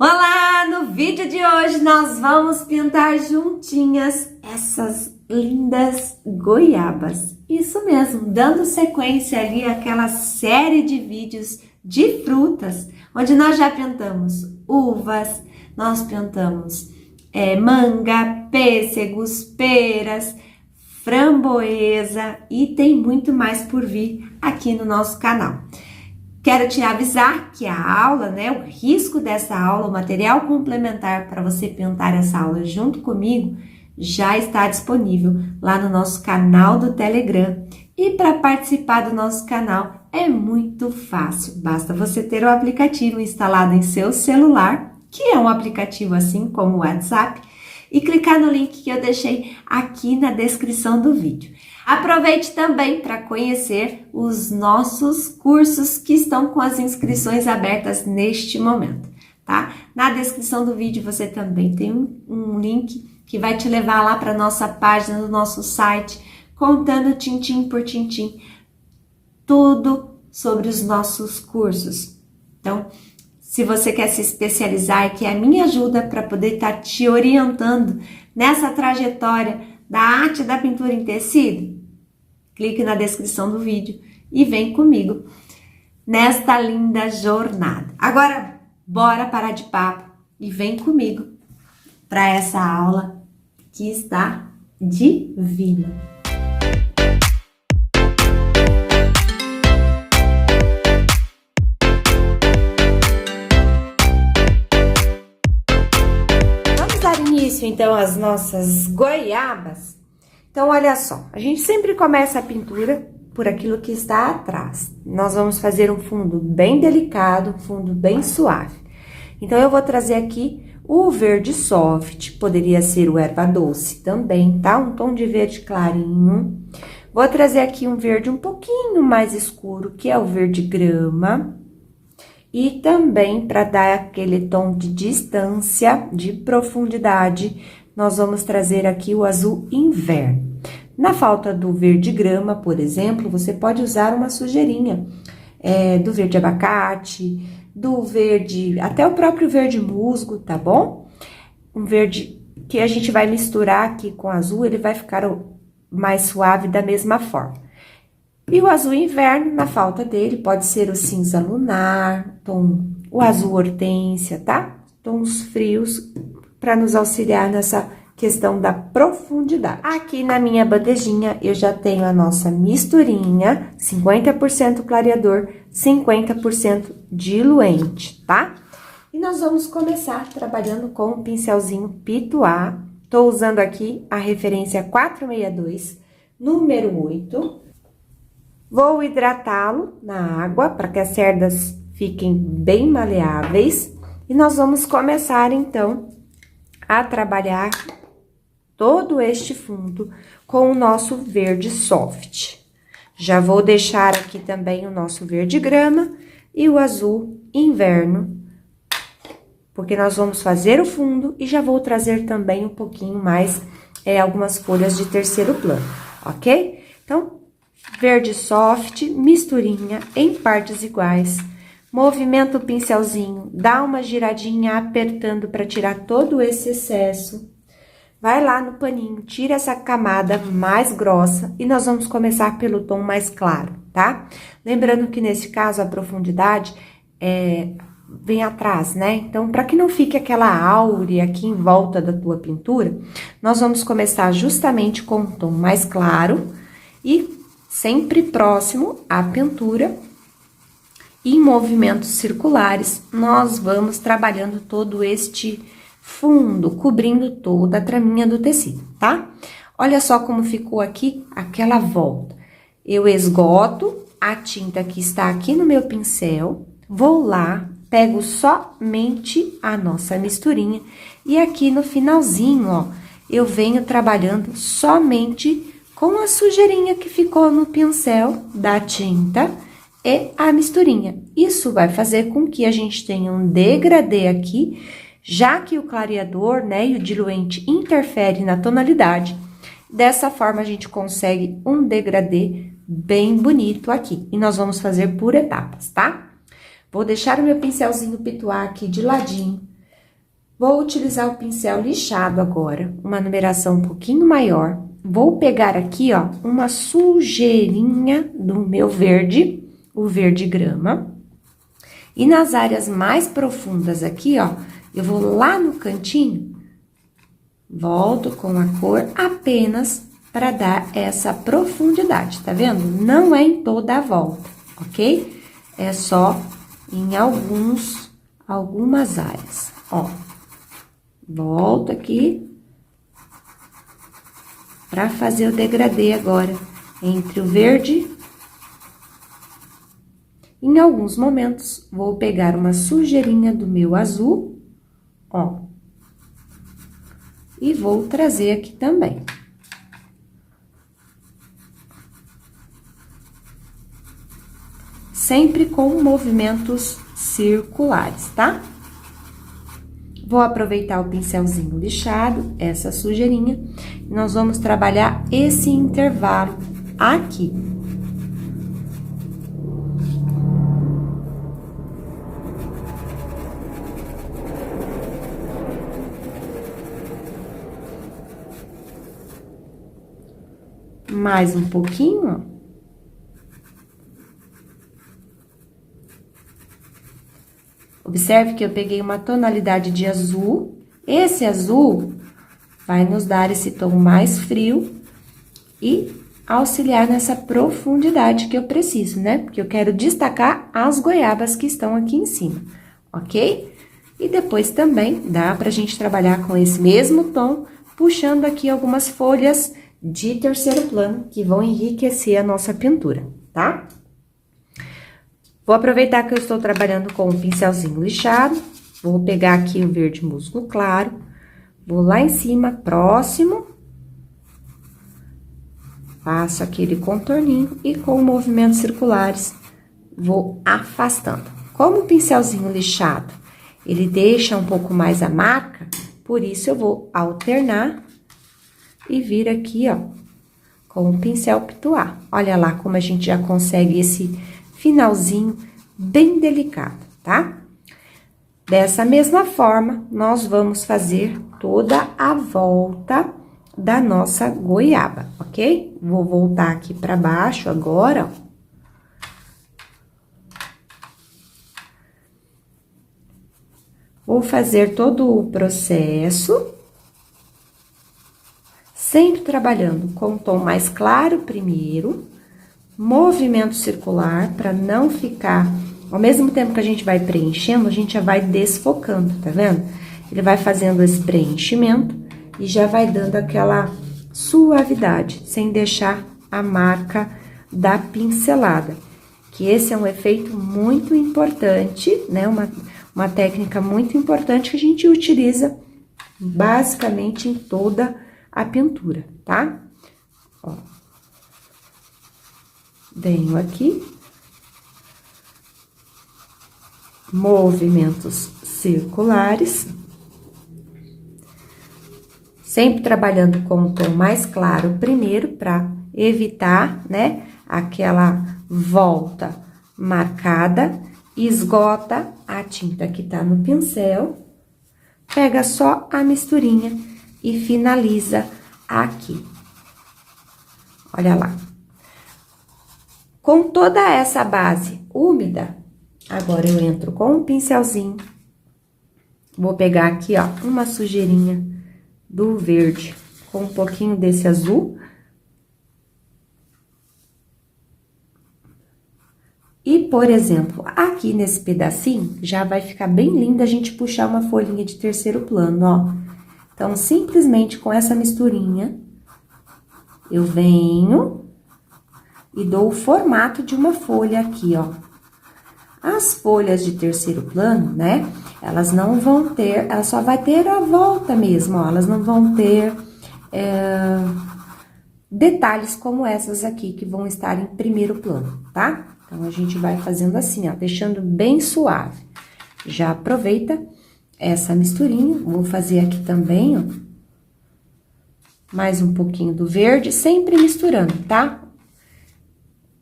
Olá! No vídeo de hoje nós vamos pintar juntinhas essas lindas goiabas. Isso mesmo, dando sequência ali àquela série de vídeos de frutas, onde nós já pintamos uvas, nós pintamos manga, pêssegos, peras, framboesa e tem muito mais por vir aqui no nosso canal. Quero te avisar que a aula, o risco dessa aula, o material complementar para você pintar essa aula junto comigo, já está disponível lá no nosso canal do Telegram. E para participar do nosso canal é muito fácil, basta você ter o aplicativo instalado em seu celular, que é um aplicativo assim como o WhatsApp, e clicar no link que eu deixei aqui na descrição do vídeo. Aproveite também para conhecer os nossos cursos que estão com as inscrições abertas neste momento, tá? Na descrição do vídeo você também tem um link que vai te levar lá para a nossa página do nosso site, contando tintim por tintim tudo sobre os nossos cursos. Então, se você quer se especializar e quer a minha ajuda para poder estar te orientando nessa trajetória da arte da pintura em tecido, clique na descrição do vídeo e vem comigo nesta linda jornada. Agora, bora parar de papo e vem comigo para essa aula que está divina. Vamos dar início então às nossas goiabas. Então, olha só, a gente sempre começa a pintura por aquilo que está atrás. Nós vamos fazer um fundo bem delicado, um fundo bem suave. Então, eu vou trazer aqui o verde soft, poderia ser o erva doce também, tá? Um tom de verde clarinho. Vou trazer aqui um verde um pouquinho mais escuro, que é o verde grama. E também, para dar aquele tom de distância, de profundidade, nós vamos trazer aqui o azul inverno. Na falta do verde grama, por exemplo, você pode usar uma sujeirinha do verde abacate, do verde, até o próprio verde musgo, tá bom? Um verde que a gente vai misturar aqui com azul, ele vai ficar mais suave da mesma forma. E o azul inverno, na falta dele, pode ser o cinza lunar, o azul hortênsia, tá? Tons frios, para nos auxiliar nessa questão da profundidade. Aqui na minha bandejinha, eu já tenho a nossa misturinha, 50% clareador, 50% diluente, tá? E nós vamos começar trabalhando com o pincelzinho Pituá. Tô usando aqui a referência 462, número 8. Vou hidratá-lo na água, para que as cerdas fiquem bem maleáveis. E nós vamos começar, então, a trabalhar todo este fundo com o nosso verde soft. Já vou deixar aqui também o nosso verde grama e o azul inverno, porque nós vamos fazer o fundo e já vou trazer também um pouquinho mais, algumas folhas de terceiro plano, ok? Então, verde soft, misturinha em partes iguais. Movimenta o pincelzinho, dá uma giradinha apertando para tirar todo esse excesso. Vai lá no paninho, tira essa camada mais grossa e nós vamos começar pelo tom mais claro, tá? Lembrando que nesse caso a profundidade vem atrás, né? Então, para que não fique aquela áurea aqui em volta da tua pintura, nós vamos começar justamente com um tom mais claro e sempre próximo à pintura. Em movimentos circulares, nós vamos trabalhando todo este fundo, cobrindo toda a traminha do tecido, tá? Olha só como ficou aqui aquela volta. Eu esgoto a tinta que está aqui no meu pincel, vou lá, pego somente a nossa misturinha e aqui no finalzinho, ó, eu venho trabalhando somente com a sujeirinha que ficou no pincel da tinta e a misturinha. Isso vai fazer com que a gente tenha um degradê aqui, já que o clareador, e o diluente interfere na tonalidade. Dessa forma, a gente consegue um degradê bem bonito aqui. E nós vamos fazer por etapas, tá? Vou deixar o meu pincelzinho Pituá aqui de ladinho. Vou utilizar o pincel lixado agora, uma numeração um pouquinho maior. Vou pegar aqui, ó, uma sujeirinha do meu verde, o verde grama. E nas áreas mais profundas aqui, ó, eu vou lá no cantinho, volto com a cor apenas para dar essa profundidade, tá vendo? Não é em toda a volta, ok? É só em algumas áreas, ó. Volto aqui para fazer o degradê agora entre o verde. Em alguns momentos, vou pegar uma sujeirinha do meu azul, ó, e vou trazer aqui também. Sempre com movimentos circulares, tá? Vou aproveitar o pincelzinho lixado, essa sujeirinha, e nós vamos trabalhar esse intervalo aqui. Mais um pouquinho, ó. Observe que eu peguei uma tonalidade de azul. Esse azul vai nos dar esse tom mais frio e auxiliar nessa profundidade que eu preciso, né? Porque eu quero destacar as goiabas que estão aqui em cima, ok? E depois também dá pra gente trabalhar com esse mesmo tom, puxando aqui algumas folhas de terceiro plano que vão enriquecer a nossa pintura, tá? Vou aproveitar que eu estou trabalhando com o pincelzinho lixado, vou pegar aqui o verde musgo claro, vou lá em cima, próximo, faço aquele contorninho e com movimentos circulares vou afastando. Como o pincelzinho lixado, ele deixa um pouco mais a marca, por isso eu vou alternar e vir aqui, ó, com o pincel pituá. Olha lá como a gente já consegue esse finalzinho bem delicado, tá? Dessa mesma forma, nós vamos fazer toda a volta da nossa goiaba, ok? Vou voltar aqui pra baixo agora, ó. Vou fazer todo o processo, sempre trabalhando com o tom mais claro primeiro, movimento circular, para não ficar... Ao mesmo tempo que a gente vai preenchendo, a gente já vai desfocando, tá vendo? Ele vai fazendo esse preenchimento e já vai dando aquela suavidade, sem deixar a marca da pincelada. Que esse é um efeito muito importante, né? Uma técnica muito importante que a gente utiliza basicamente em toda a pintura, tá? Ó. Venho aqui. Movimentos circulares. Sempre trabalhando com o tom mais claro primeiro, para evitar, né, aquela volta marcada. Esgota a tinta que tá no pincel, pega só a misturinha e finaliza aqui. Olha lá. Com toda essa base úmida, agora eu entro com um pincelzinho, vou pegar aqui, ó, uma sujeirinha do verde com um pouquinho desse azul. E, por exemplo, aqui nesse pedacinho, já vai ficar bem lindo a gente puxar uma folhinha de terceiro plano, ó. Então, simplesmente com essa misturinha, eu venho e dou o formato de uma folha aqui, ó. As folhas de terceiro plano, né, elas não vão ter, ela só vai ter a volta mesmo, ó. Elas não vão ter detalhes como essas aqui, que vão estar em primeiro plano, tá? Então, a gente vai fazendo assim, ó, deixando bem suave. Já aproveita essa misturinha, vou fazer aqui também, ó. Mais um pouquinho do verde, sempre misturando, tá?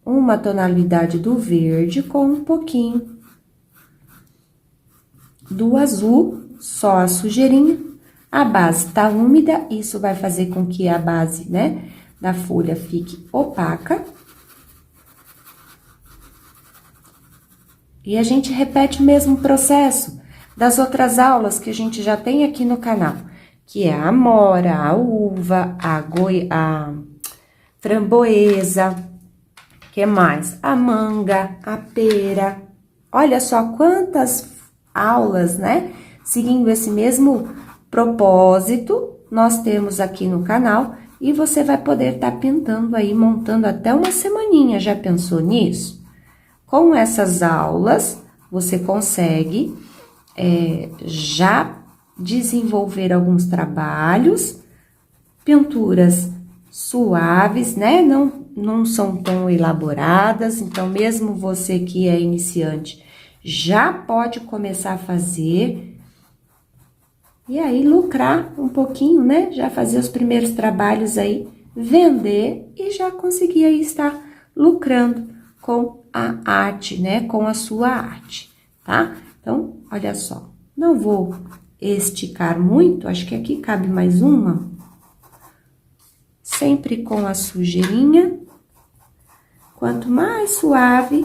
Uma tonalidade do verde com um pouquinho do azul só a sujeirinha. A base tá úmida, isso vai fazer com que a base, né, da folha fique opaca. E a gente repete o mesmo processo das outras aulas que a gente já tem aqui no canal, que é a amora, a uva, a framboesa, que mais? A manga, a pera. Olha só quantas aulas, né? Seguindo esse mesmo propósito, nós temos aqui no canal e você vai poder estar pintando aí, montando até uma semaninha. Já pensou nisso? Com essas aulas, você consegue já desenvolver alguns trabalhos, pinturas suaves, né? Não são tão elaboradas, então mesmo você que é iniciante já pode começar a fazer e aí lucrar um pouquinho, né? Já fazer os primeiros trabalhos aí, vender e já conseguir aí estar lucrando com a arte, né? Com a sua arte, tá? Então, olha só, não vou esticar muito, acho que aqui cabe mais uma. Sempre com a sujeirinha. Quanto mais suave,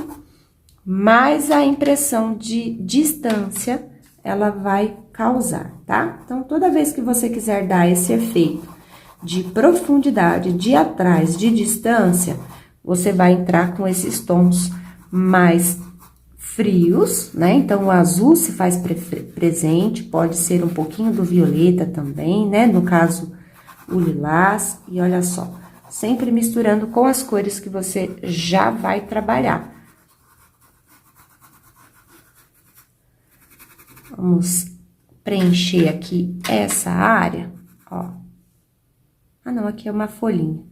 mais a impressão de distância ela vai causar, tá? Então, toda vez que você quiser dar esse efeito de profundidade, de atrás, de distância, você vai entrar com esses tons mais frios, né? Então, o azul se faz presente, pode ser um pouquinho do violeta também, né? No caso, o lilás, e olha só, sempre misturando com as cores que você já vai trabalhar. Vamos preencher aqui essa área, ó. Ah, não, aqui é uma folhinha.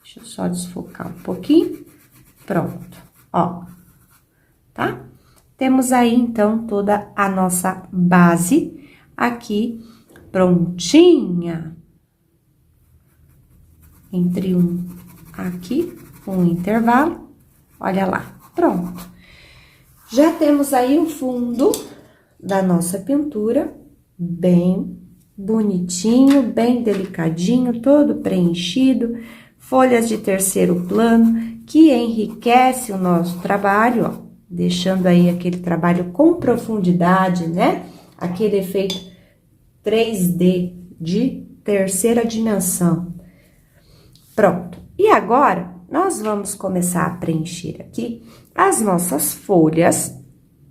Deixa eu só desfocar um pouquinho. Pronto, ó, tá? Temos aí, então, toda a nossa base aqui prontinha. Entre aqui, um intervalo, olha lá, pronto. Já temos aí o fundo da nossa pintura, bem bonitinho, bem delicadinho, todo preenchido, folhas de terceiro plano, que enriquece o nosso trabalho, ó, deixando aí aquele trabalho com profundidade, né? Aquele efeito 3D de terceira dimensão. Pronto. E agora, nós vamos começar a preencher aqui as nossas folhas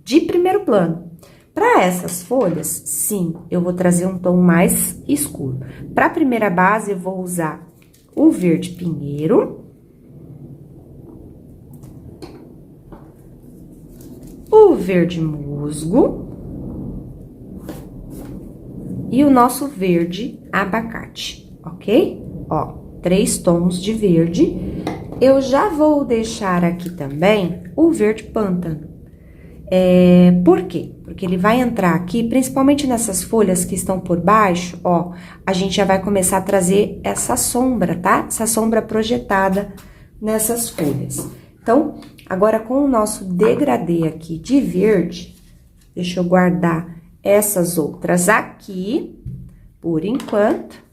de primeiro plano. Para essas folhas, sim, eu vou trazer um tom mais escuro. Para a primeira base, eu vou usar o verde pinheiro, o verde musgo e o nosso verde abacate, ok? Ó, 3 tons de verde. Eu já vou deixar aqui também o verde pântano. Por quê? Porque ele vai entrar aqui, principalmente nessas folhas que estão por baixo, ó, a gente já vai começar a trazer essa sombra, tá? Essa sombra projetada nessas folhas. Então, agora com o nosso degradê aqui de verde, deixa eu guardar essas outras aqui, por enquanto.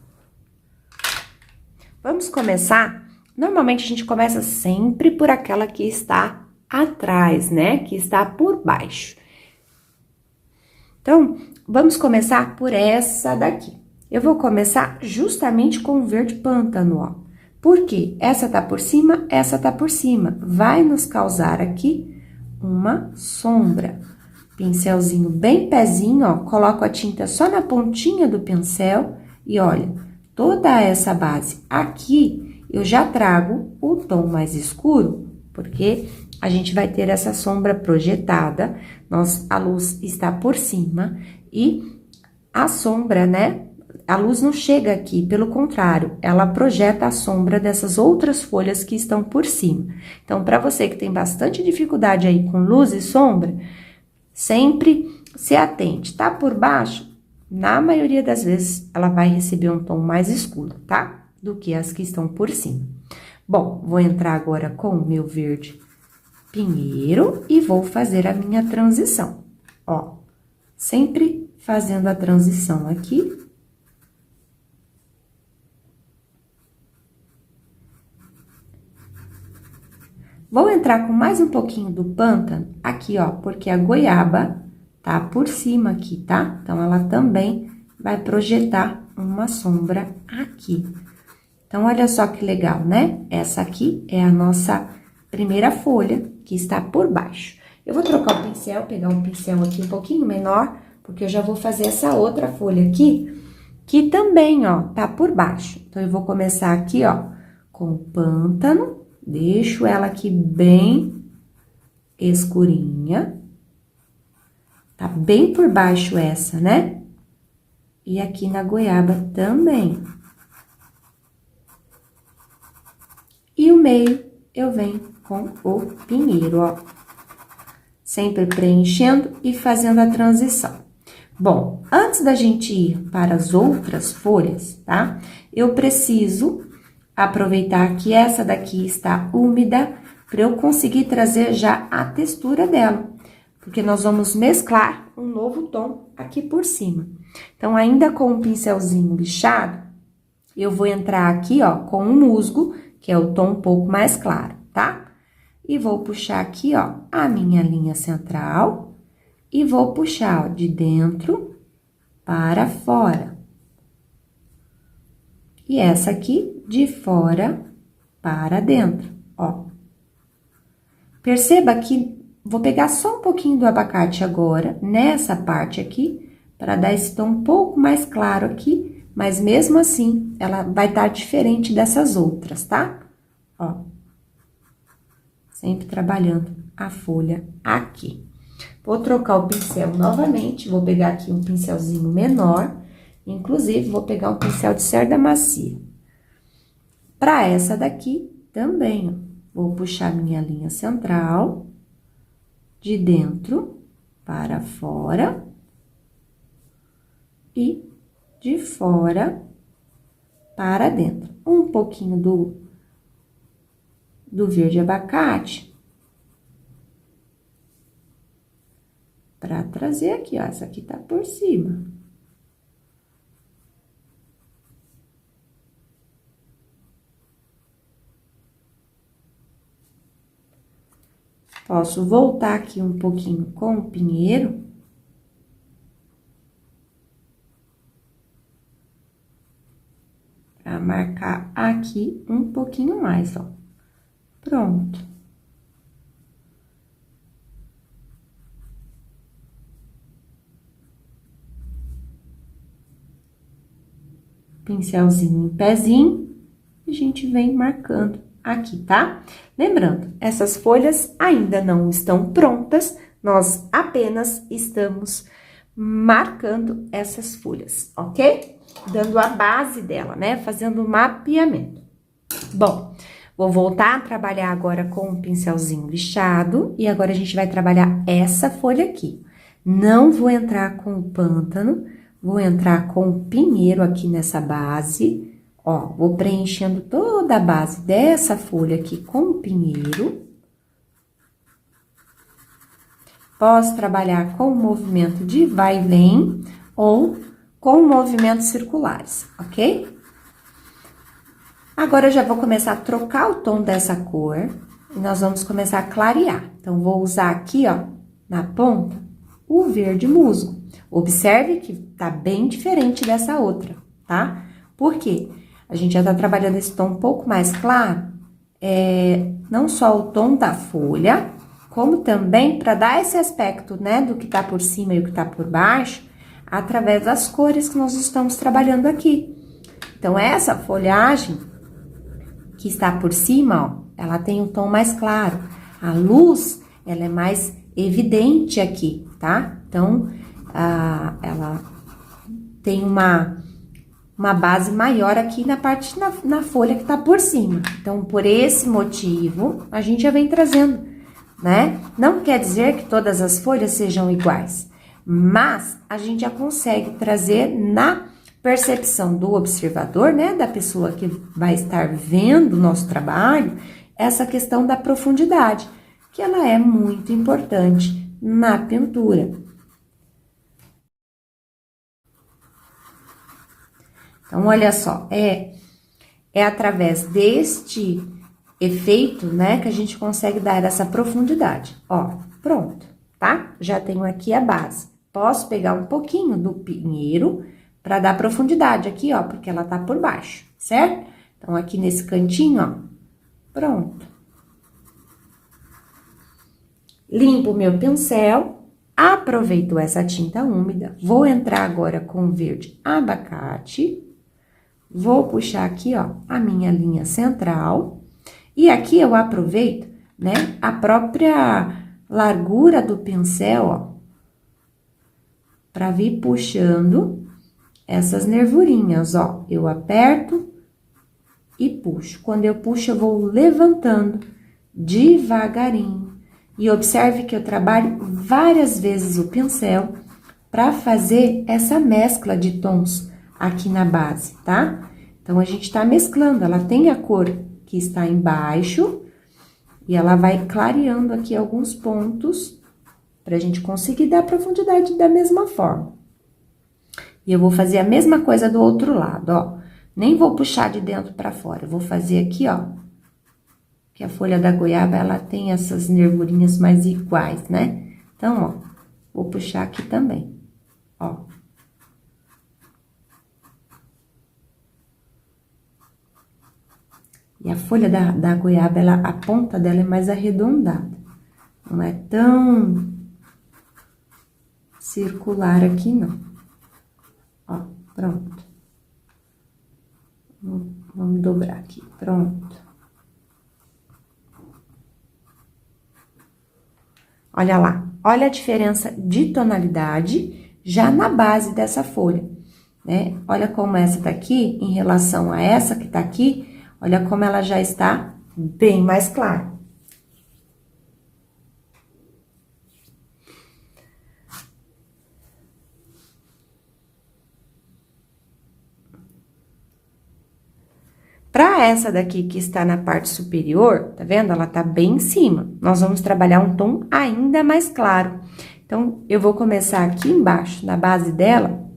Vamos começar, normalmente a gente começa sempre por aquela que está atrás, né? Que está por baixo. Então, vamos começar por essa daqui. Eu vou começar justamente com o verde pântano, ó. Por quê? Essa tá por cima, essa tá por cima. Vai nos causar aqui uma sombra. Pincelzinho bem pezinho, ó. Coloco a tinta só na pontinha do pincel e olha, toda essa base aqui, eu já trago o tom mais escuro, porque a gente vai ter essa sombra projetada, a luz está por cima e a sombra, né? A luz não chega aqui, pelo contrário, ela projeta a sombra dessas outras folhas que estão por cima. Então, para você que tem bastante dificuldade aí com luz e sombra, sempre se atente. Tá por baixo? Na maioria das vezes, ela vai receber um tom mais escuro, tá? Do que as que estão por cima. Bom, vou entrar agora com o meu verde pinheiro e vou fazer a minha transição. Ó, sempre fazendo a transição aqui. Vou entrar com mais um pouquinho do pântano aqui, ó, porque a goiaba tá por cima aqui, tá? Então, ela também vai projetar uma sombra aqui. Então, olha só que legal, né? Essa aqui é a nossa primeira folha que está por baixo. Eu vou trocar o pincel, pegar um pincel aqui um pouquinho menor, porque eu já vou fazer essa outra folha aqui, que também, ó, tá por baixo. Então, eu vou começar aqui, ó, com o pântano. Deixo ela aqui bem escurinha. Tá bem por baixo essa, né? E aqui na goiaba também. E o meio eu venho com o pinheiro, ó. Sempre preenchendo e fazendo a transição. Bom, antes da gente ir para as outras folhas, tá? Eu preciso aproveitar que essa daqui está úmida para eu conseguir trazer já a textura dela, porque nós vamos mesclar um novo tom aqui por cima. Então, ainda com um pincelzinho lixado, eu vou entrar aqui, ó, com um musgo, que é o tom um pouco mais claro, tá? E vou puxar aqui, ó, a minha linha central e vou puxar, ó, de dentro para fora. E essa aqui de fora para dentro, ó. Perceba que vou pegar só um pouquinho do abacate agora, nessa parte aqui, para dar esse tom um pouco mais claro aqui, mas mesmo assim, ela vai estar diferente dessas outras, tá? Ó. Sempre trabalhando a folha aqui. Vou trocar o pincel novamente, vou pegar aqui um pincelzinho menor, inclusive, vou pegar um pincel de cerda macia. Para essa daqui, também, ó, vou puxar minha linha central, de dentro para fora, e de fora para dentro. Um pouquinho do verde abacate, para trazer aqui, ó, essa aqui tá por cima. Posso voltar aqui um pouquinho com o pinheiro. Pra marcar aqui um pouquinho mais, ó. Pronto. Pincelzinho em pezinho, e a gente vem marcando aqui, tá? Lembrando, essas folhas ainda não estão prontas, nós apenas estamos marcando essas folhas, ok? Dando a base dela, né? Fazendo o mapeamento. Bom, vou voltar a trabalhar agora com um pincelzinho lixado, e agora a gente vai trabalhar essa folha aqui. Não vou entrar com o pântano, vou entrar com o pinheiro aqui nessa base. Ó, vou preenchendo toda a base dessa folha aqui com o pinheiro. Posso trabalhar com o movimento de vai e vem ou com movimentos circulares, ok? Agora, eu já vou começar a trocar o tom dessa cor e nós vamos começar a clarear. Então, vou usar aqui, ó, na ponta, o verde musgo. Observe que tá bem diferente dessa outra, tá? Por quê? A gente já tá trabalhando esse tom um pouco mais claro, não só o tom da folha, como também para dar esse aspecto, né, do que tá por cima e o que tá por baixo, através das cores que nós estamos trabalhando aqui. Então, essa folhagem que está por cima, ó, ela tem um tom mais claro. A luz, ela é mais evidente aqui, tá? Então, ela tem uma base maior aqui na parte, na folha que tá por cima. Então, por esse motivo, a gente já vem trazendo, né? Não quer dizer que todas as folhas sejam iguais, mas a gente já consegue trazer na percepção do observador, né? Da pessoa que vai estar vendo o nosso trabalho, essa questão da profundidade, que ela é muito importante na pintura. Então, olha só, é através deste efeito, né, que a gente consegue dar essa profundidade. Ó, pronto, tá? Já tenho aqui a base. Posso pegar um pouquinho do pinheiro para dar profundidade aqui, ó, porque ela tá por baixo, certo? Então, aqui nesse cantinho, ó, pronto. Limpo o meu pincel, aproveito essa tinta úmida, vou entrar agora com o verde abacate, vou puxar aqui, ó, a minha linha central, e aqui eu aproveito, né, a própria largura do pincel, ó, pra vir puxando essas nervurinhas, ó. Eu aperto e puxo. Quando eu puxo, eu vou levantando devagarinho. E observe que eu trabalho várias vezes o pincel para fazer essa mescla de tons aqui na base, tá? Então, a gente tá mesclando, ela tem a cor que está embaixo e ela vai clareando aqui alguns pontos pra gente conseguir dar profundidade da mesma forma. E eu vou fazer a mesma coisa do outro lado, ó. Nem vou puxar de dentro pra fora, eu vou fazer aqui, ó. Que a folha da goiaba, ela tem essas nervurinhas mais iguais, né? Então, ó, vou puxar aqui também, ó. E a folha da goiaba, a ponta dela é mais arredondada. Não é tão circular aqui, não. Ó, pronto. Vamos dobrar aqui, pronto. Olha lá, olha a diferença de tonalidade já na base dessa folha, né? Olha como essa tá aqui, em relação a essa que tá aqui, olha como ela já está bem mais clara. Para essa daqui que está na parte superior, tá vendo? Ela tá bem em cima. Nós vamos trabalhar um tom ainda mais claro. Então, eu vou começar aqui embaixo, na base dela,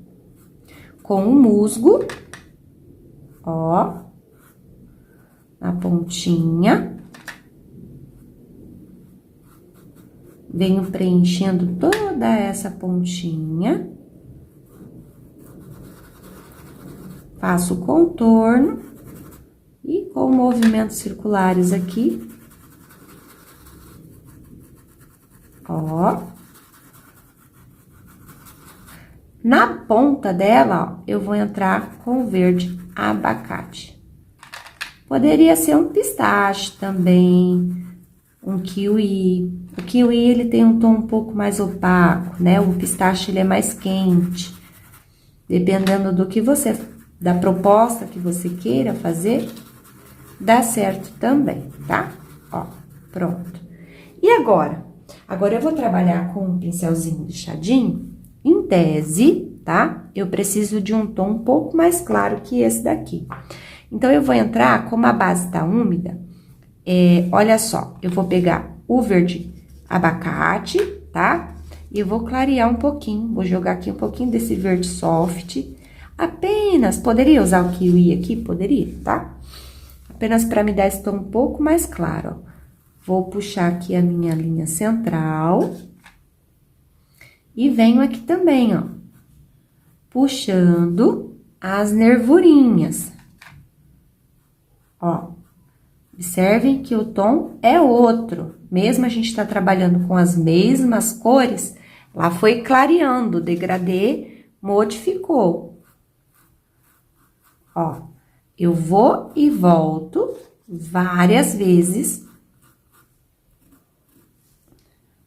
com o musgo, ó, na pontinha. Venho preenchendo toda essa pontinha. Faço o contorno. E com movimentos circulares aqui, ó. Na ponta dela, ó, eu vou entrar com o verde abacate. Poderia ser um pistache também, um kiwi. O kiwi, ele tem um tom um pouco mais opaco, né? O pistache, ele é mais quente. Dependendo do que você, da proposta que você queira fazer, dá certo também, tá? Ó, pronto. E agora? Agora eu vou trabalhar com um pincelzinho lixadinho. Em tese, tá? Eu preciso de um tom um pouco mais claro que esse daqui. Então, eu vou entrar, como a base tá úmida, olha só, eu vou pegar o verde abacate, tá? E eu vou clarear um pouquinho, vou jogar aqui um pouquinho desse verde soft. Apenas, poderia usar o kiwi aqui? Poderia, tá? Apenas para me dar esse tom um pouco mais claro, ó. Vou puxar aqui a minha linha central. E venho aqui também, ó. Puxando as nervurinhas. Ó. Observem que o tom é outro. Mesmo a gente tá trabalhando com as mesmas cores, lá foi clareando, o degradê modificou. Ó. Eu vou e volto várias vezes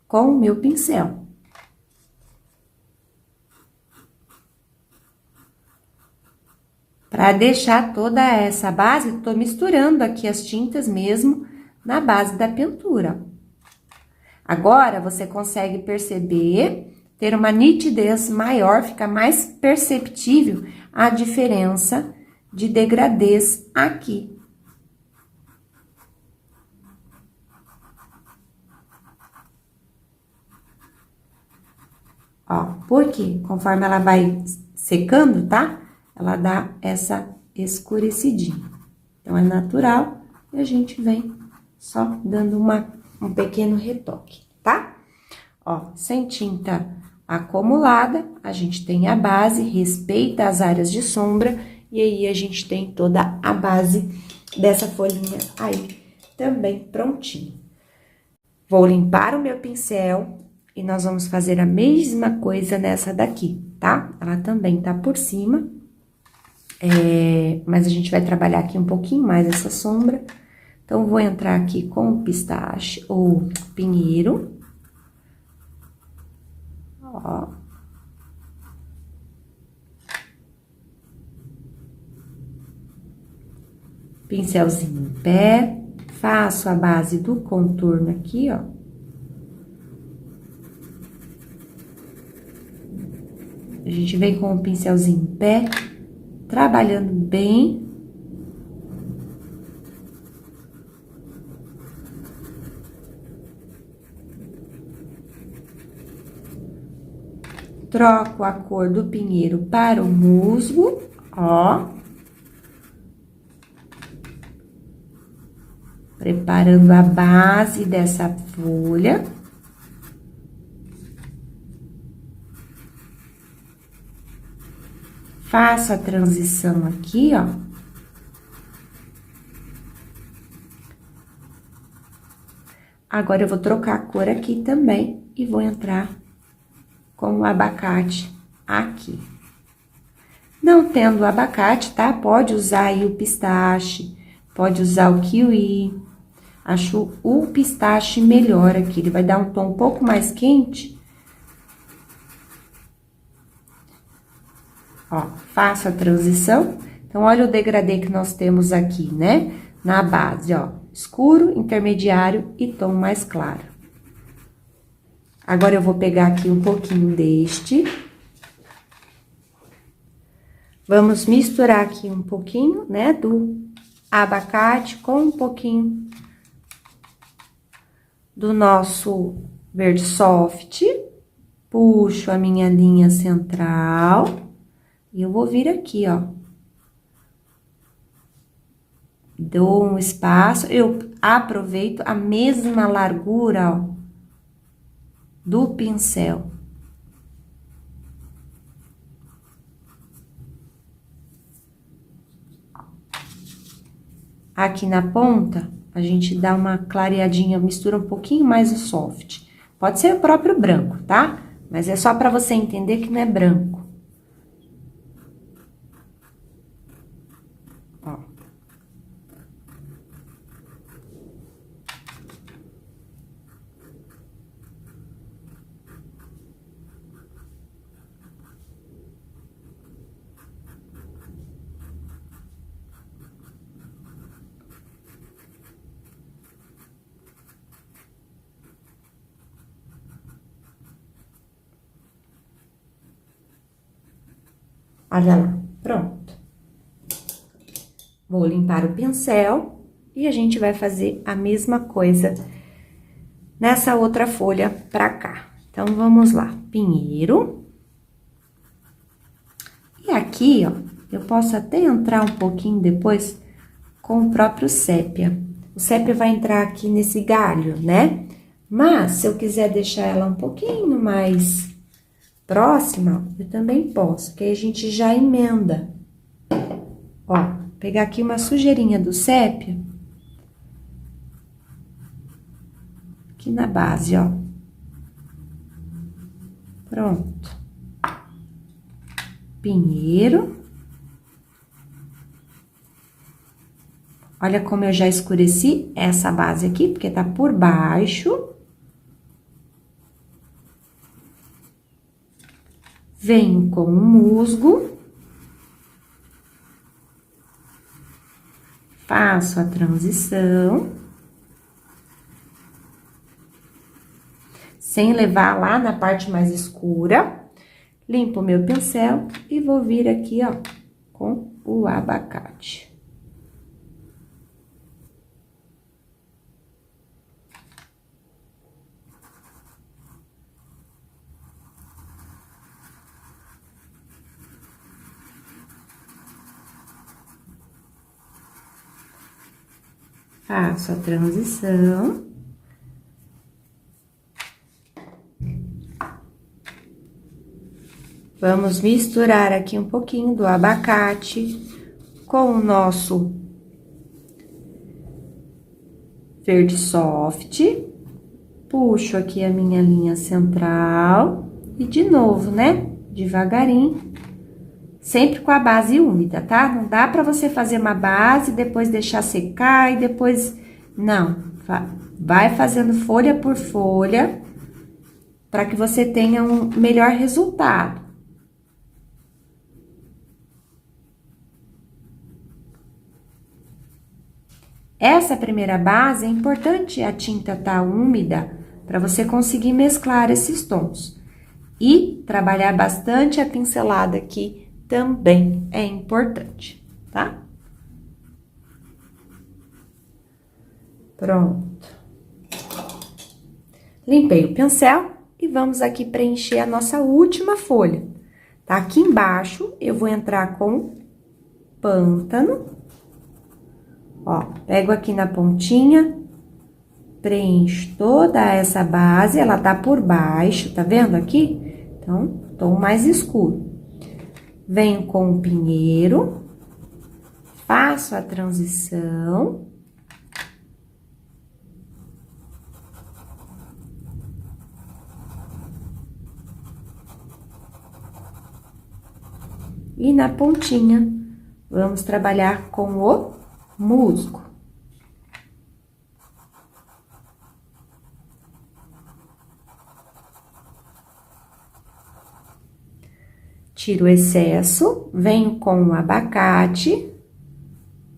com o meu pincel. Para deixar toda essa base, tô misturando aqui as tintas mesmo na base da pintura. Agora, você consegue perceber, ter uma nitidez maior, fica mais perceptível a diferença de degradês aqui. Ó, porque conforme ela vai secando, tá? ela dá essa escurecidinha. Então, é natural e a gente vem só dando um pequeno retoque, tá? Ó, sem tinta acumulada, a gente tem a base, respeita as áreas de sombra, e aí a gente tem toda a base dessa folhinha aí também prontinha. Vou limpar o meu pincel e nós vamos fazer a mesma coisa nessa daqui, tá? Ela também tá por cima, mas a gente vai trabalhar aqui um pouquinho mais essa sombra. Então, vou entrar aqui com o pistache, ou pinheiro. Ó. Pincelzinho em pé, faço a base do contorno aqui, ó. A gente vem com o pincelzinho em pé, trabalhando bem. Troco a cor do pinheiro para o musgo, ó. Preparando a base dessa folha. Faço a transição aqui, ó. Agora, eu vou trocar a cor aqui também e vou entrar com o abacate aqui. Não tendo o abacate, tá? Pode usar aí o pistache, pode usar o kiwi. Acho o pistache melhor aqui, ele vai dar um tom um pouco mais quente. Ó, faço a transição. Então, olha o degradê que nós temos aqui, né? Na base, ó, escuro, intermediário e tom mais claro. Agora, eu vou pegar aqui um pouquinho deste. Vamos misturar aqui um pouquinho, né, do abacate com um pouquinho do nosso verde soft. Puxo a minha linha central. E eu vou vir aqui, ó. Dou um espaço, eu aproveito a mesma largura, ó, do pincel. Aqui na ponta, a gente dá uma clareadinha, mistura um pouquinho mais o soft. Pode ser o próprio branco, tá? Mas é só pra você entender que não é branco. Ó. Olha lá, pronto. Vou limpar o pincel e a gente vai fazer a mesma coisa nessa outra folha pra cá. Então, vamos lá. Pinheiro. E aqui, ó, eu posso até entrar um pouquinho depois com o próprio sépia. O sépia vai entrar aqui nesse galho, né? Mas, se eu quiser deixar ela um pouquinho mais próxima, eu também posso, porque aí a gente já emenda. Ó, pegar aqui uma sujeirinha do sépia. Aqui na base, ó. Pronto. Pinheiro. Olha como eu já escureci essa base aqui, porque tá por baixo. Venho com o musgo. Faço a transição. Sem levar lá na parte mais escura. Limpo o meu pincel e vou vir aqui, ó, com o abacate. Faço a transição. Vamos misturar aqui um pouquinho do abacate com o nosso verde soft. Puxo aqui a minha linha central e de novo, né? Devagarinho. Sempre com a base úmida, tá? Não dá pra você fazer uma base, depois deixar secar e depois... Não, vai fazendo folha por folha para que você tenha um melhor resultado. Essa primeira base, é importante a tinta estar úmida para você conseguir mesclar esses tons. E trabalhar bastante a pincelada aqui também é importante, tá? Pronto. Limpei o pincel e vamos aqui preencher a nossa última folha. Tá? Aqui embaixo, eu vou entrar com pântano. Ó, pego aqui na pontinha, preencho toda essa base, ela tá por baixo, tá vendo aqui? Então, tom mais escuro. Venho com o pinheiro, faço a transição. E na pontinha, vamos trabalhar com o musgo. Tiro o excesso, venho com o abacate,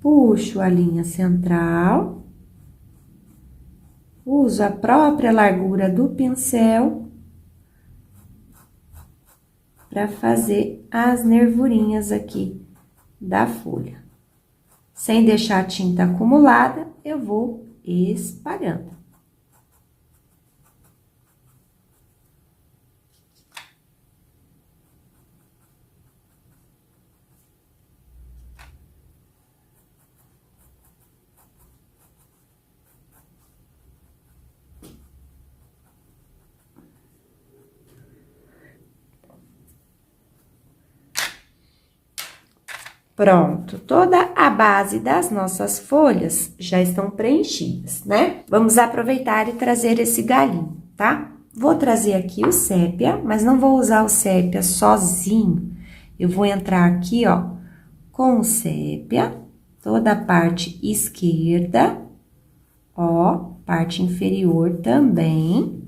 puxo a linha central, uso a própria largura do pincel para fazer as nervurinhas aqui da folha. Sem deixar a tinta acumulada, eu vou espalhando. Pronto, toda a base das nossas folhas já estão preenchidas, né? Vamos aproveitar e trazer esse galinho, tá? Vou trazer aqui o sépia, mas não vou usar o sépia sozinho. Eu vou entrar aqui, ó, com o sépia, toda a parte esquerda, ó, parte inferior também.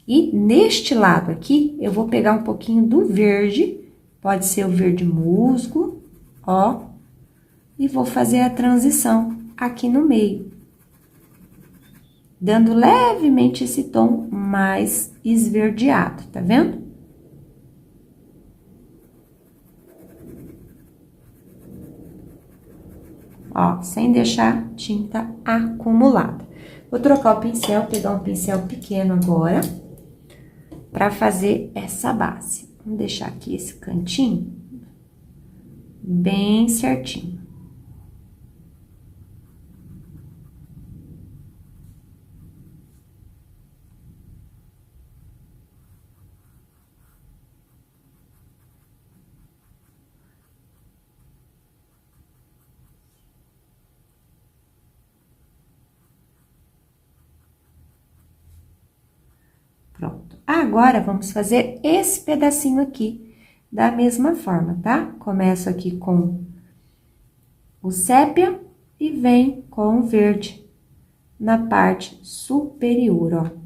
E neste lado aqui, eu vou pegar um pouquinho do verde, pode ser o verde musgo, ó, e vou fazer a transição aqui no meio, dando levemente esse tom mais esverdeado, tá vendo? Ó, sem deixar tinta acumulada. Vou trocar o pincel, pegar um pincel pequeno agora, para fazer essa base. Vamos deixar aqui esse cantinho bem certinho. Pronto. Agora, vamos fazer esse pedacinho aqui da mesma forma, tá? Começo aqui com o sépia e venho com o verde na parte superior, ó.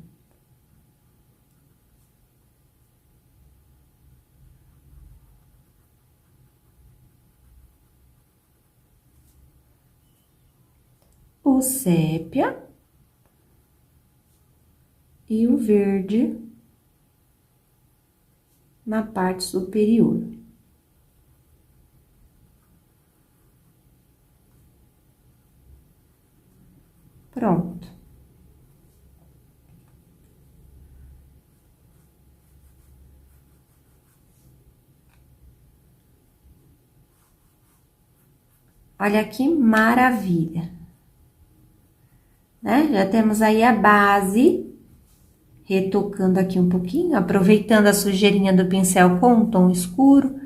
O sépia e o verde na parte superior. Pronto. Olha que maravilha, né? Já temos aí a base, retocando aqui um pouquinho, aproveitando a sujeirinha do pincel com um tom escuro,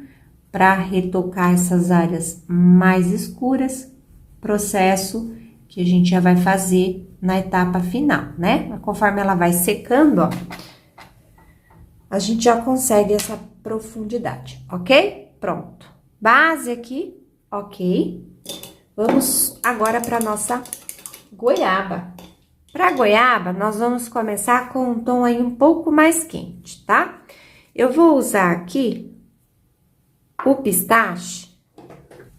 para retocar essas áreas mais escuras, processo que a gente já vai fazer na etapa final, né? Conforme ela vai secando, ó, a gente já consegue essa profundidade, ok? Pronto. Base aqui, ok. Vamos agora para nossa goiaba. Para goiaba, nós vamos começar com um tom aí um pouco mais quente, tá? Eu vou usar aqui o pistache,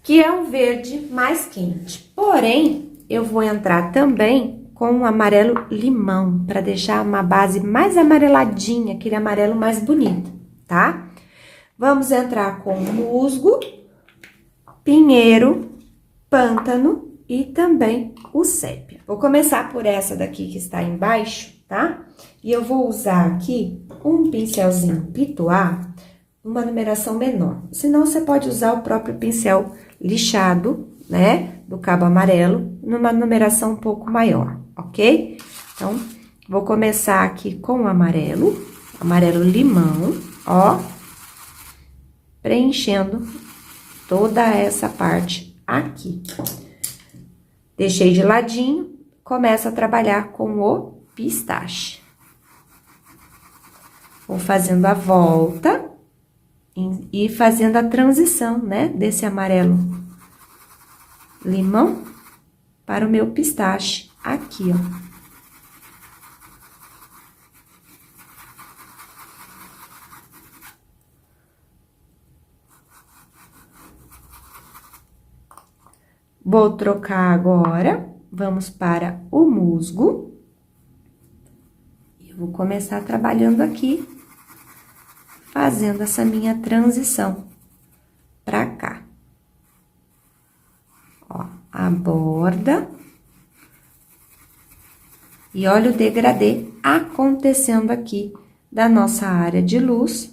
que é um verde mais quente. Porém, eu vou entrar também com um amarelo limão, para deixar uma base mais amareladinha, aquele amarelo mais bonito, tá? Vamos entrar com musgo, pinheiro, pântano e também o sépia. Vou começar por essa daqui que está embaixo, tá? E eu vou usar aqui um pincelzinho pituá, uma numeração menor. Senão, você pode usar o próprio pincel lixado, né, do cabo amarelo, numa numeração um pouco maior, ok? Então, vou começar aqui com o amarelo limão, ó, preenchendo toda essa parte aqui. Deixei de ladinho, começo a trabalhar com o pistache. Vou fazendo a volta e fazendo a transição, né, desse amarelo limão para o meu pistache aqui, ó. Vou trocar agora, vamos para o musgo. Eu vou começar trabalhando aqui, fazendo essa minha transição pra cá. Ó, a borda. E olha o degradê acontecendo aqui da nossa área de luz.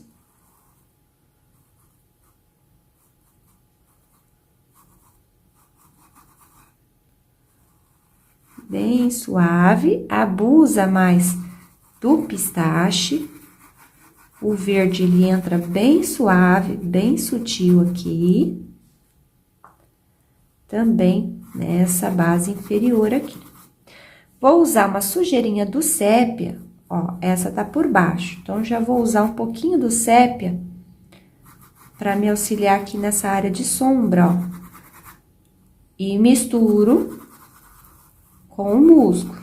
Bem suave, abusa mais do pistache. O verde, ele entra bem suave, bem sutil aqui. Também nessa base inferior aqui. Vou usar uma sujeirinha do sépia, ó, essa tá por baixo. Então, já vou usar um pouquinho do sépia para me auxiliar aqui nessa área de sombra, ó. E misturo com o musgo.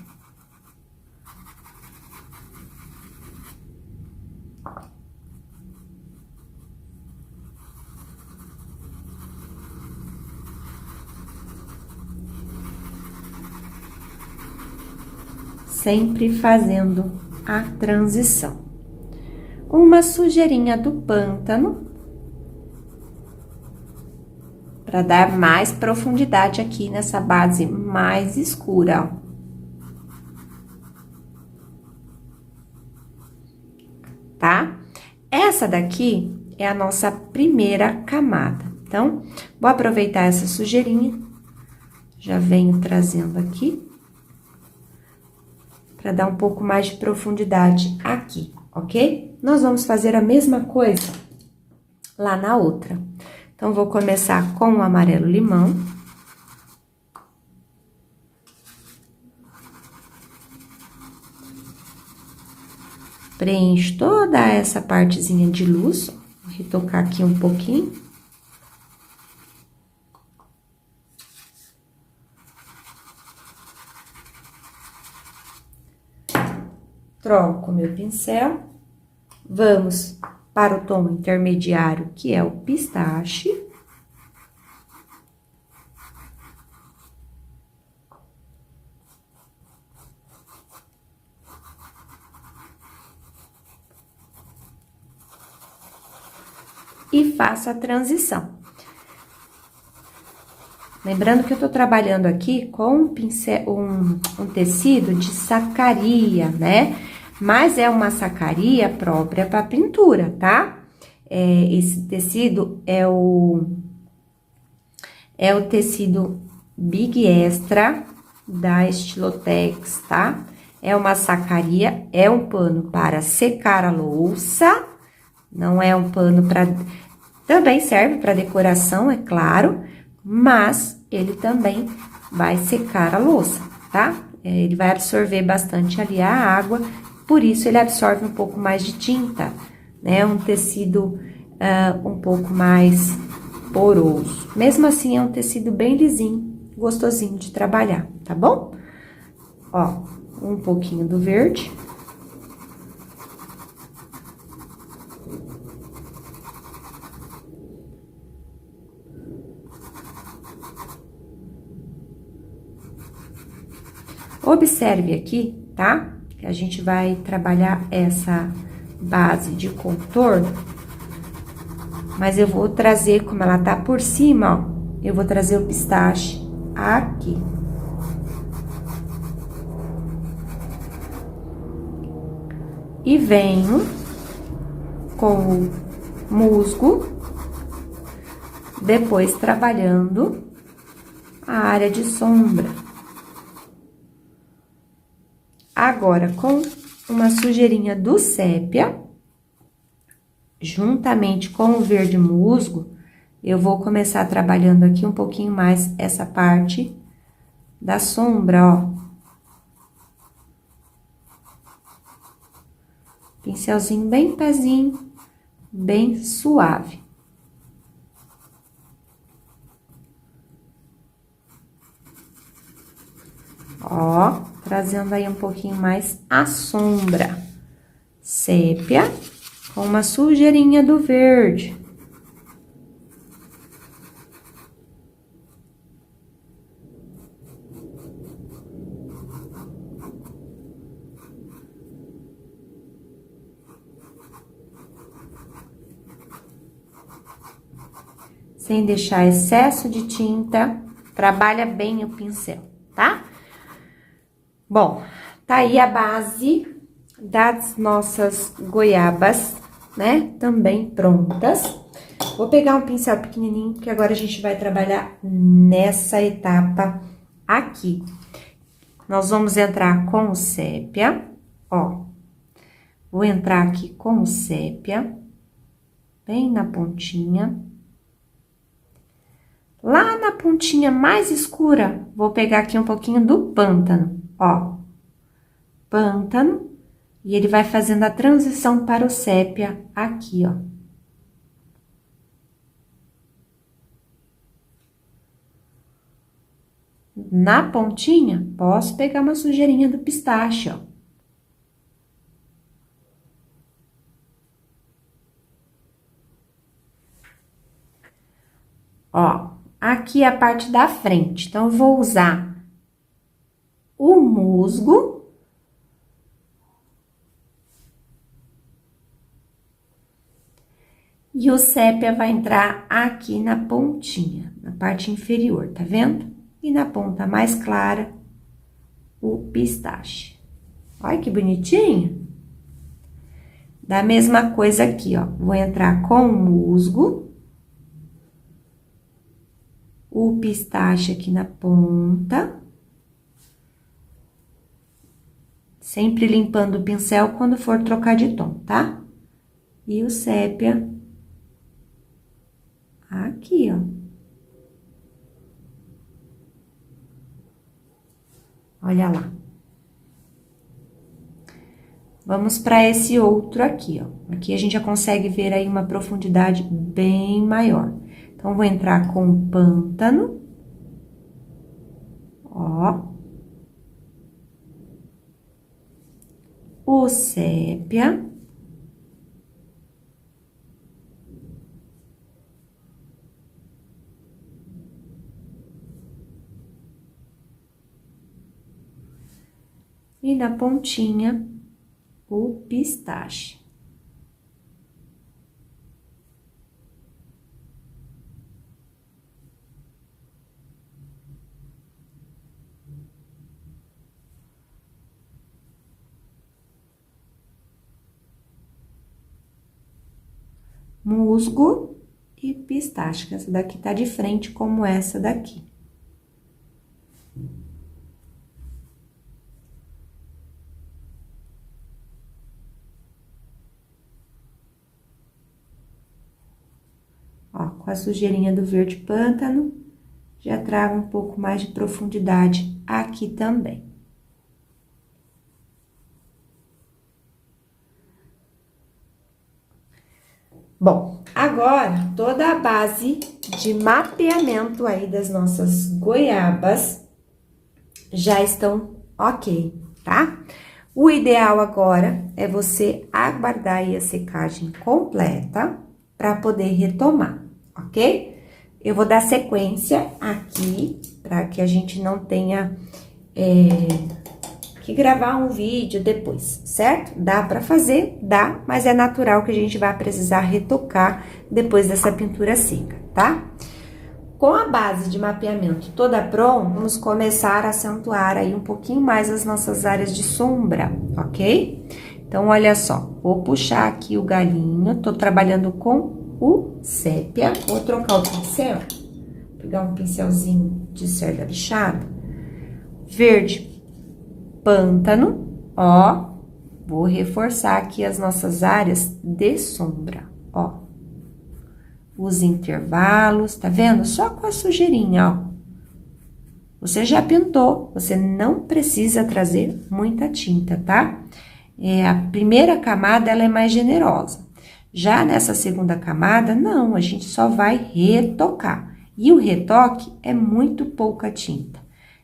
Sempre fazendo a transição. Uma sujeirinha do pântano, para dar mais profundidade aqui nessa base mais escura, ó. Tá? Essa daqui é a nossa primeira camada. Então, vou aproveitar essa sujeirinha, já venho trazendo aqui, para dar um pouco mais de profundidade aqui, ok? Nós vamos fazer a mesma coisa lá na outra. Então, vou começar com o amarelo limão. Preencho toda essa partezinha de luz, vou retocar aqui um pouquinho. Troco meu pincel, vamos para o tom intermediário, que é o pistache. E faço a transição. Lembrando que eu tô trabalhando aqui com um pincel, um tecido de sacaria, né? Mas é uma sacaria própria para pintura, tá? Esse tecido é É o tecido Big Extra da Estilotex, tá? É uma sacaria, é um pano para secar a louça, não é um pano para... Também serve para decoração, é claro, mas ele também vai secar a louça, tá? Ele vai absorver bastante ali a água, por isso ele absorve um pouco mais de tinta, né? Um tecido um pouco mais poroso. Mesmo assim, é um tecido bem lisinho, gostosinho de trabalhar, tá bom? Ó, um pouquinho do verde. Observe aqui, tá? Que a gente vai trabalhar essa base de contorno, mas eu vou trazer, como ela tá por cima, ó, eu vou trazer o pistache aqui. E venho com o musgo, depois trabalhando a área de sombra. Agora, com uma sujeirinha do sépia, juntamente com o verde musgo, eu vou começar trabalhando aqui um pouquinho mais essa parte da sombra, ó. Pincelzinho bem pezinho, bem suave. Ó, trazendo aí um pouquinho mais a sombra. Sépia, com uma sujeirinha do verde. Sem deixar excesso de tinta, trabalha bem o pincel, tá? Bom, tá aí a base das nossas goiabas, né? Também prontas. Vou pegar um pincel pequenininho, que agora a gente vai trabalhar nessa etapa aqui. Nós vamos entrar com o sépia, ó. Vou entrar aqui com o sépia, bem na pontinha. Lá na pontinha mais escura, vou pegar aqui um pouquinho do pântano, ó. Pântano, e ele vai fazendo a transição para o sépia aqui, ó. Na pontinha, posso pegar uma sujeirinha do pistache, ó. Ó, aqui é a parte da frente, então, eu vou usar o musgo. E o sépia vai entrar aqui na pontinha, na parte inferior, tá vendo? E na ponta mais clara, o pistache. Olha que bonitinho! Da mesma coisa aqui, ó. Vou entrar com o musgo. O pistache aqui na ponta. Sempre limpando o pincel quando for trocar de tom, tá? E o sépia aqui, ó. Olha lá. Vamos para esse outro aqui, ó. Aqui a gente já consegue ver aí uma profundidade bem maior. Então, vou entrar com o pântano. Ó. O sépia. E na pontinha, o pistache. Musgo e pistache, que essa daqui tá de frente como essa daqui. Ó, com a sujeirinha do verde pântano, já trago um pouco mais de profundidade aqui também. Bom, agora, toda a base de mapeamento aí das nossas goiabas já estão ok, tá? O ideal agora é você aguardar aí a secagem completa para poder retomar, ok? Eu vou dar sequência aqui, para que a gente não tenha que gravar um vídeo depois, certo? Dá para fazer? Dá, mas é natural que a gente vai precisar retocar depois dessa pintura seca, tá? Com a base de mapeamento toda pronta, vamos começar a acentuar aí um pouquinho mais as nossas áreas de sombra, ok? Então, olha só, vou puxar aqui o galinho, tô trabalhando com o sépia, vou trocar o pincel, pegar um pincelzinho de cerda lixada, verde pântano, ó, vou reforçar aqui as nossas áreas de sombra, ó. Os intervalos, tá vendo? Só com a sujeirinha, ó. Você já pintou, você não precisa trazer muita tinta, tá? A primeira camada, ela é mais generosa. Já nessa segunda camada, não, a gente só vai retocar. E o retoque é muito pouca tinta.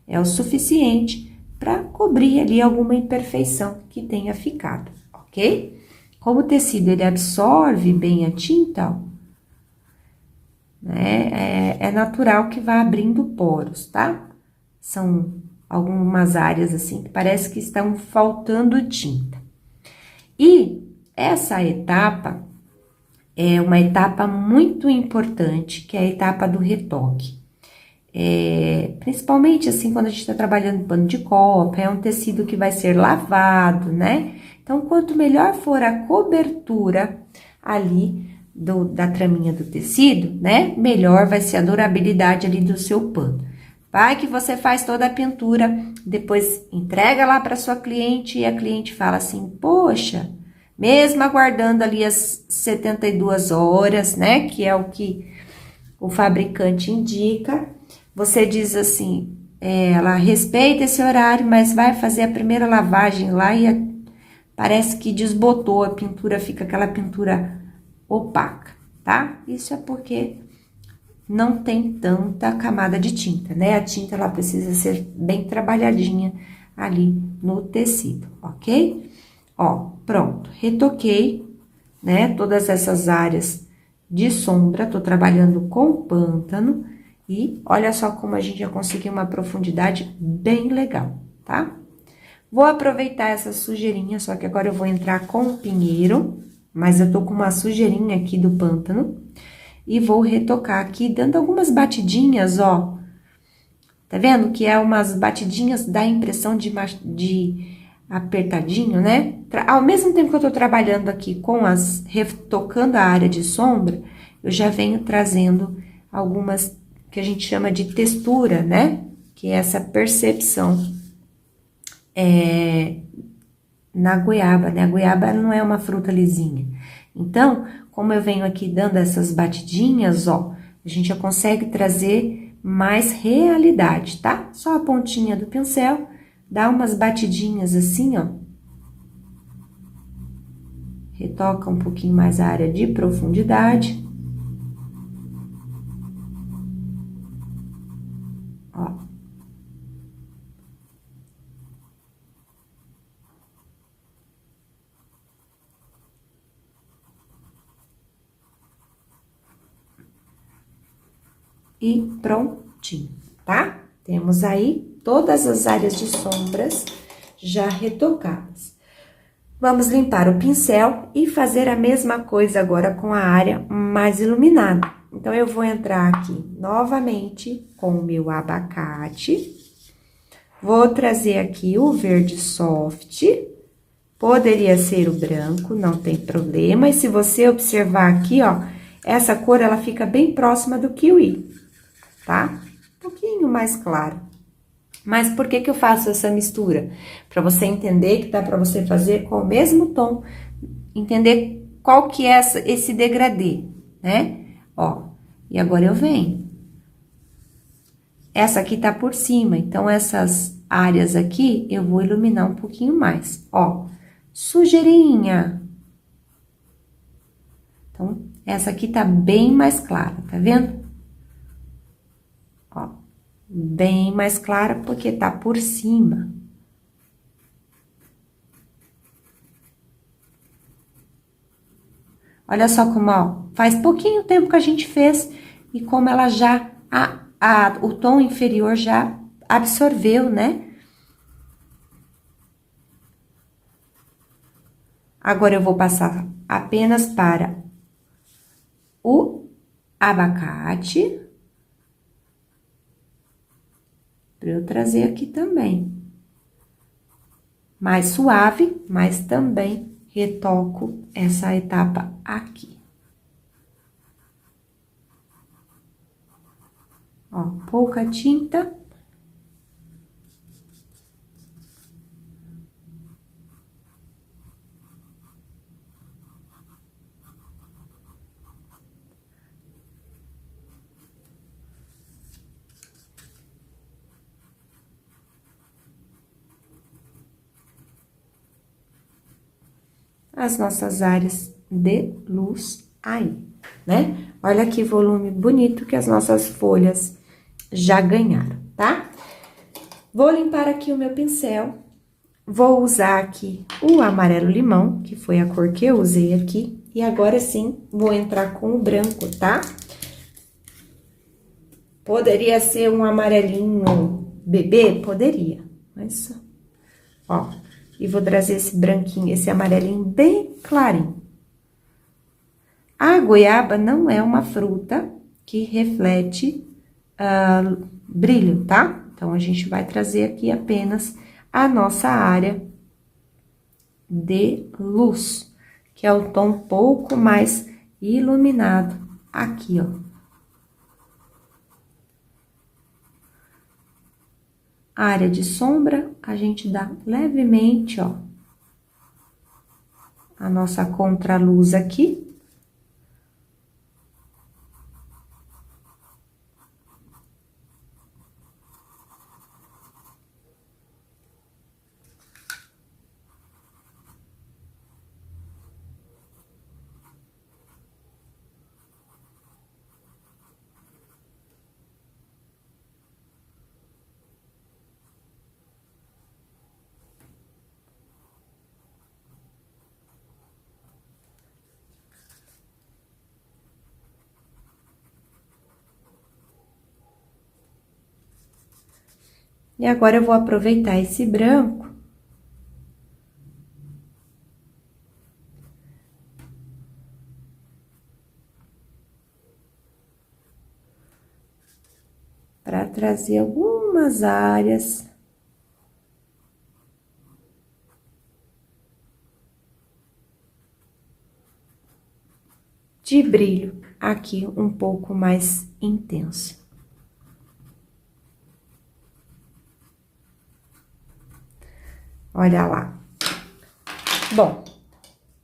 É o suficiente para cobrir ali alguma imperfeição que tenha ficado, ok? Como o tecido, ele absorve bem a tinta, ó, né? É natural que vá abrindo poros, tá? São algumas áreas, assim, que parece que estão faltando tinta. E essa etapa é uma etapa muito importante, que é a etapa do retoque. Principalmente assim, quando a gente tá trabalhando pano de copa, é um tecido que vai ser lavado, né? Então, quanto melhor for a cobertura ali da traminha do tecido, né? Melhor vai ser a durabilidade ali do seu pano. Vai que você faz toda a pintura, depois entrega lá para sua cliente e a cliente fala assim, poxa, mesmo aguardando ali as 72 horas, né? Que é o que o fabricante indica, você diz assim, ela respeita esse horário, mas vai fazer a primeira lavagem lá e parece que desbotou, a pintura fica aquela pintura opaca, tá? Isso é porque não tem tanta camada de tinta, né? A tinta, ela precisa ser bem trabalhadinha ali no tecido, ok? Ó, pronto, retoquei, né? Todas essas áreas de sombra, tô trabalhando com pântano e olha só como a gente já conseguiu uma profundidade bem legal, tá? Vou aproveitar essa sujeirinha, só que agora eu vou entrar com o pinheiro, mas eu tô com uma sujeirinha aqui do pântano e vou retocar aqui, dando algumas batidinhas, ó. Tá vendo? Que é umas batidinhas, dá a impressão de apertadinho, né? Ao mesmo tempo que eu tô trabalhando aqui retocando a área de sombra, eu já venho trazendo algumas que a gente chama de textura, né? Que é essa percepção na goiaba, né? A goiaba não é uma fruta lisinha. Então, como eu venho aqui dando essas batidinhas, ó, a gente já consegue trazer mais realidade, tá? Só a pontinha do pincel, dá umas batidinhas assim, ó. Retoca um pouquinho mais a área de profundidade. Ó. E prontinho, tá? Temos aí todas as áreas de sombras já retocadas. Vamos limpar o pincel e fazer a mesma coisa agora com a área mais iluminada. Então, eu vou entrar aqui novamente com o meu abacate. Vou trazer aqui o verde soft. Poderia ser o branco, não tem problema. E se você observar aqui, ó, Essa cor, ela fica bem próxima do kiwi, tá? Um pouquinho mais claro. Mas por que que eu faço essa mistura? Para você entender que dá para você fazer com o mesmo tom, entender qual que é esse degradê, né? Ó, e agora eu venho. Essa aqui tá por cima, então essas áreas aqui eu vou iluminar um pouquinho mais, ó. Sujeirinha. Então, essa aqui tá bem mais clara, tá vendo? Ó, bem mais clara porque tá por cima. Olha só como, ó, faz pouquinho tempo que a gente fez e como ela já, o tom inferior já absorveu, né? Agora, eu vou passar apenas para o abacate. Para eu trazer aqui também. Mais suave, mas também retoco essa etapa aqui. Ó, pouca tinta. As nossas áreas de luz aí, né? Olha que volume bonito que as nossas folhas já ganharam, tá? Vou limpar aqui o meu pincel, vou usar aqui o amarelo limão, que foi a cor que eu usei aqui, e agora sim, vou entrar com o branco, tá? Poderia ser um amarelinho bebê? Poderia, mas, ó, e vou trazer esse branquinho, esse amarelinho bem clarinho. A goiaba não é uma fruta que reflete brilho, tá? Então, a gente vai trazer aqui apenas a nossa área de luz, que é o tom um pouco mais iluminado aqui, ó. A área de sombra, a gente dá levemente, ó, a nossa contraluz aqui. E agora, eu vou aproveitar esse branco para trazer algumas áreas de brilho aqui um pouco mais intenso. Olha lá. Bom,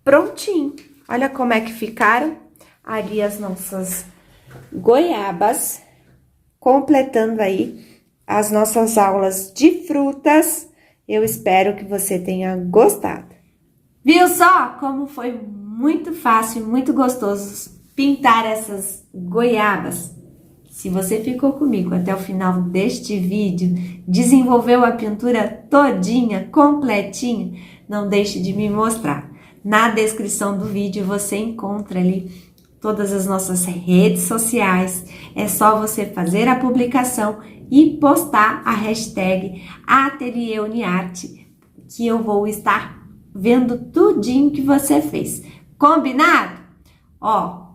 prontinho. Olha como é que ficaram ali as nossas goiabas, completando aí as nossas aulas de frutas. Eu espero que você tenha gostado. Viu só como foi muito fácil, muito gostoso pintar essas goiabas? Se você ficou comigo até o final deste vídeo, desenvolveu a pintura todinha, completinha, não deixe de me mostrar. Na descrição do vídeo você encontra ali todas as nossas redes sociais. É só você fazer a publicação e postar a hashtag Ateliê Uniarte, que eu vou estar vendo tudinho que você fez. Combinado? Ó,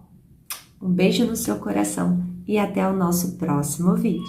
um beijo no seu coração e até o nosso próximo vídeo.